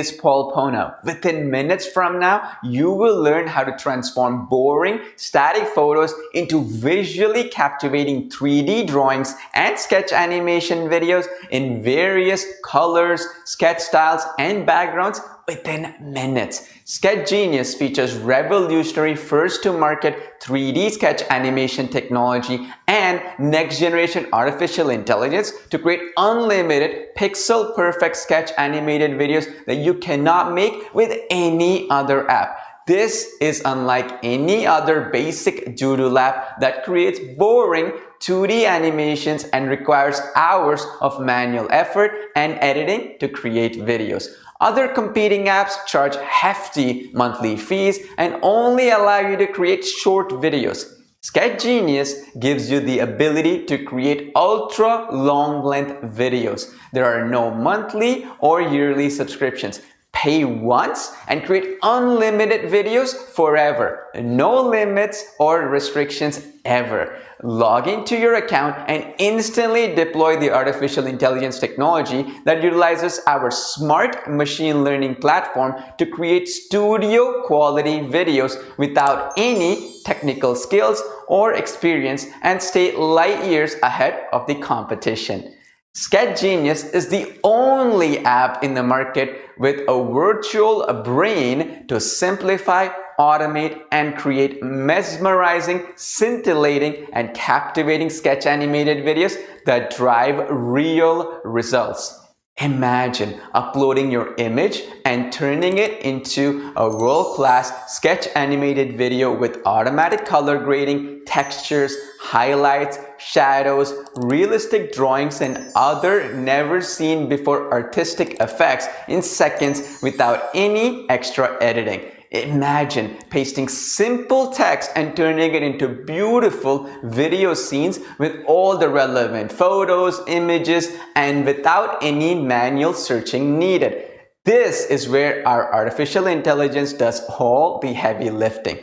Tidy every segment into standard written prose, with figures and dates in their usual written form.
is Paul Pono. Within minutes from now, you will learn how to transform boring, static photos into visually captivating 3D drawings and sketch animation videos in various colors, sketch styles, and backgrounds within minutes. SketchGenius features revolutionary first-to-market 3D sketch animation technology and next-generation artificial intelligence to create unlimited, pixel-perfect sketch animated videos that you cannot make with any other app. This is unlike any other basic doodle app that creates boring 2D animations and requires hours of manual effort and editing to create videos. Other competing apps charge hefty monthly fees and only allow you to create short videos. SketchGenius gives you the ability to create ultra long length videos. There are no monthly or yearly subscriptions. Pay once and create unlimited videos forever. No limits or restrictions ever. Log into your account and instantly deploy the artificial intelligence technology that utilizes our smart machine learning platform to create studio quality videos without any technical skills or experience and stay light years ahead of the competition. SketchGenius is the only app in the market with a virtual brain to simplify, automate, and create mesmerizing, scintillating, and captivating sketch animated videos that drive real results. Imagine uploading your image and turning it into a world-class sketch animated video with automatic color grading, textures, highlights, shadows, realistic drawings, and other never-seen before artistic effects in seconds without any extra editing. Imagine pasting simple text and turning it into beautiful video scenes with all the relevant photos, images, and without any manual searching needed. This is where our artificial intelligence does all the heavy lifting.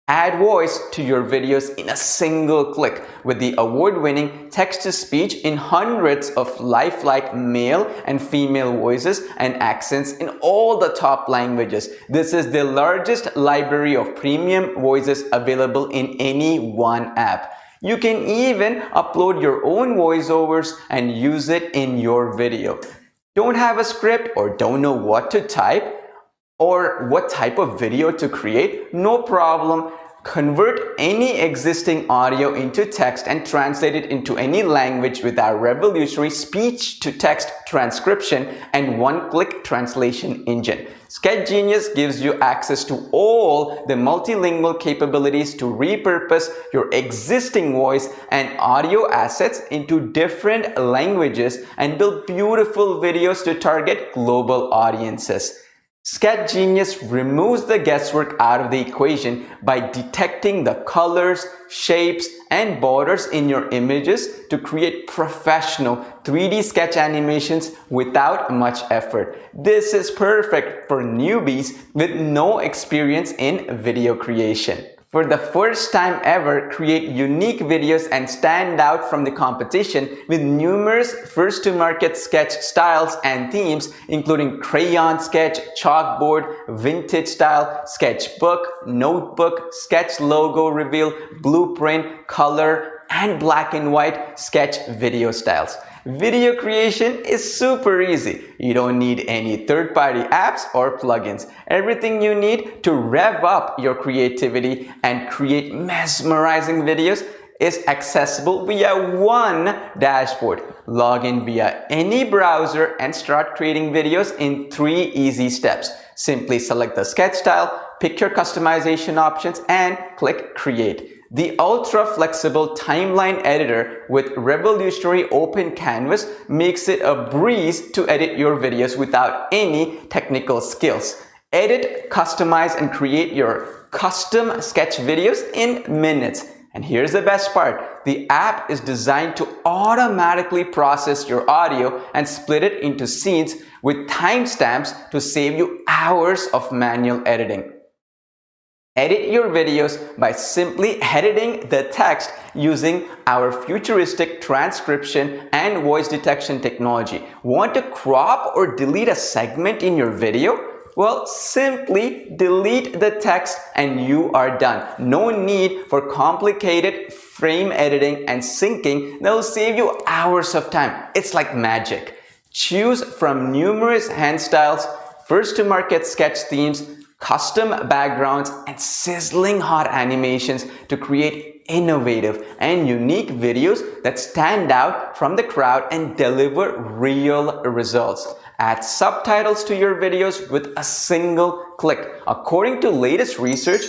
Add voice to your videos in a single click with the award-winning text-to-speech in hundreds of lifelike male and female voices and accents in all the top languages. This is the largest library of premium voices available in any one app. You can even upload your own voiceovers and use it in your video. Don't have a script or don't know what to type or what type of video to create? No problem. Convert any existing audio into text and translate it into any language with our revolutionary speech-to-text transcription and one-click translation engine. SketchGenius gives you access to all the multilingual capabilities to repurpose your existing voice and audio assets into different languages and build beautiful videos to target global audiences. SketchGenius removes the guesswork out of the equation by detecting the colors, shapes, and borders in your images to create professional 3D sketch animations without much effort. This is perfect for newbies with no experience in video creation. For the first time ever, create unique videos and stand out from the competition with numerous first-to-market sketch styles and themes, including crayon sketch, chalkboard, vintage style, sketchbook, notebook, sketch logo reveal, blueprint, color, and black and white sketch video styles. Video creation is super easy. You don't need any third-party apps or plugins. Everything you need to rev up your creativity and create mesmerizing videos is accessible via one dashboard. Log in via any browser and start creating videos in 3 easy steps. Simply select the sketch style, pick your customization options, and click Create. The ultra-flexible timeline editor with revolutionary open canvas makes it a breeze to edit your videos without any technical skills. Edit, customize, and create your custom sketch videos in minutes. And here's the best part. The app is designed to automatically process your audio and split it into scenes with timestamps to save you hours of manual editing. Edit your videos by simply editing the text using our futuristic transcription and voice detection technology. Want to crop or delete a segment in your video? Well, simply delete the text and you are done. No need for complicated frame editing and syncing that will save you hours of time. It's like magic. Choose from numerous hand styles, first to market sketch themes, custom backgrounds, and sizzling hot animations to create innovative and unique videos that stand out from the crowd and deliver real results. Add subtitles to your videos with a single click. According to latest research,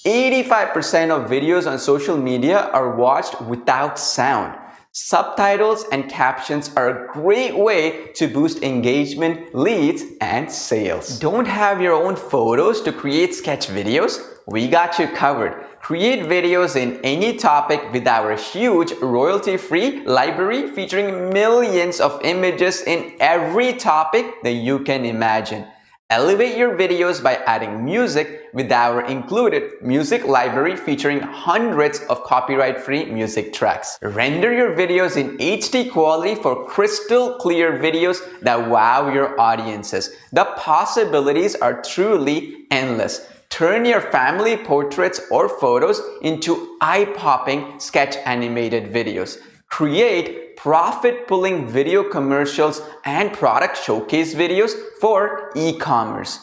85% of videos on social media are watched without sound. Subtitles and captions are a great way to boost engagement, leads, and sales. Don't have your own photos to create sketch videos? We got you covered. Create videos in any topic with our huge royalty-free library featuring millions of images in every topic that you can imagine. Elevate your videos by adding music with our included music library featuring hundreds of copyright-free music tracks. Render your videos in HD quality for crystal clear videos that wow your audiences. The possibilities are truly endless. Turn your family portraits or photos into eye-popping sketch animated videos. Create profit-pulling video commercials and product showcase videos for e-commerce.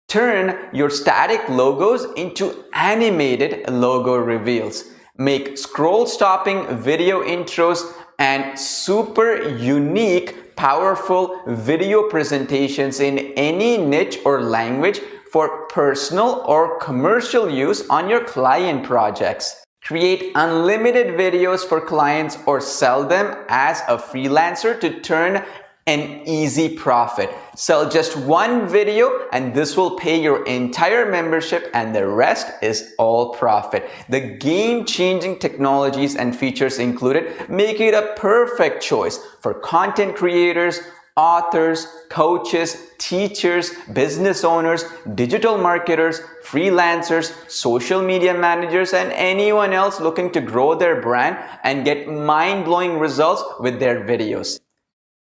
Turn your static logos into animated logo reveals. Make scroll-stopping video intros and super unique, powerful video presentations in any niche or language for personal or commercial use on your client projects. Create unlimited videos for clients or sell them as a freelancer to turn an easy profit. Sell just one video and this will pay your entire membership and the rest is all profit. The game-changing technologies and features included make it a perfect choice for content creators, authors, coaches, teachers, business owners, digital marketers, freelancers, social media managers, and anyone else looking to grow their brand and get mind-blowing results with their videos.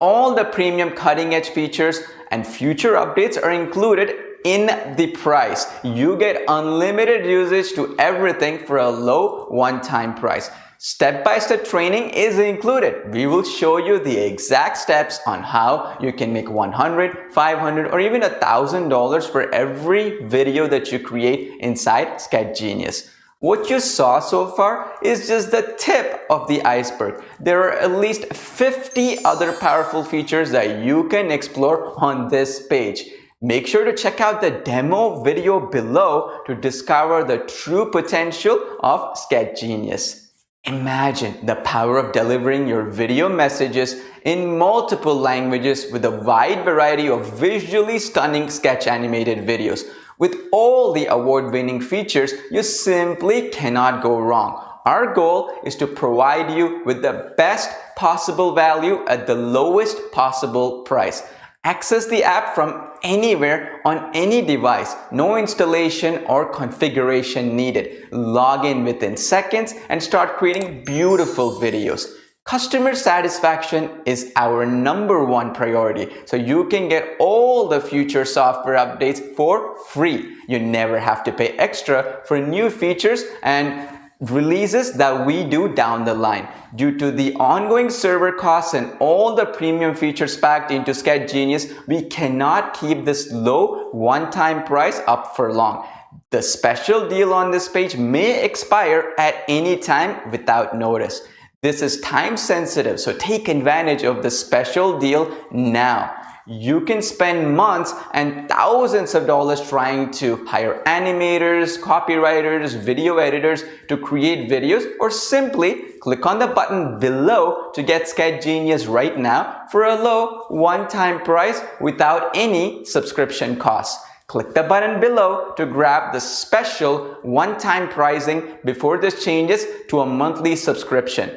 All the premium cutting-edge features and future updates are included in the price. You get unlimited usage to everything for a low one-time price. Step-by-step training is included. We will show you the exact steps on how you can make $100, $500, or even $1,000 for every video that you create inside SketchGenius. What you saw so far is just the tip of the iceberg. There are at least 50 other powerful features that you can explore on this page. Make sure to check out the demo video below to discover the true potential of SketchGenius. Imagine the power of delivering your video messages in multiple languages with a wide variety of visually stunning sketch animated videos. With all the award-winning features, you simply cannot go wrong. Our goal is to provide you with the best possible value at the lowest possible price. Access the app from anywhere on any device. No installation or configuration needed. Log in within seconds and start creating beautiful videos. Customer satisfaction is our #1 priority, so you can get all the future software updates for free. You never have to pay extra for new features and releases that we do down the line. Due to the ongoing server costs and all the premium features packed into SketchGenius, we cannot keep this low one-time price up for long. The special deal on this page may expire at any time without notice. This is time sensitive, so take advantage of the special deal now. You can spend months and thousands of dollars trying to hire animators, copywriters, video editors to create videos, or simply click on the button below to get SketchGenius right now for a low one-time price without any subscription costs. Click the button below to grab the special one-time pricing before this changes to a monthly subscription.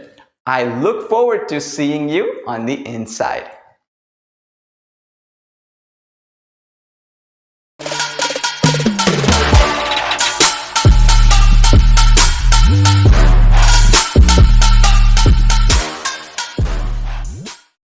I look forward to seeing you on the inside.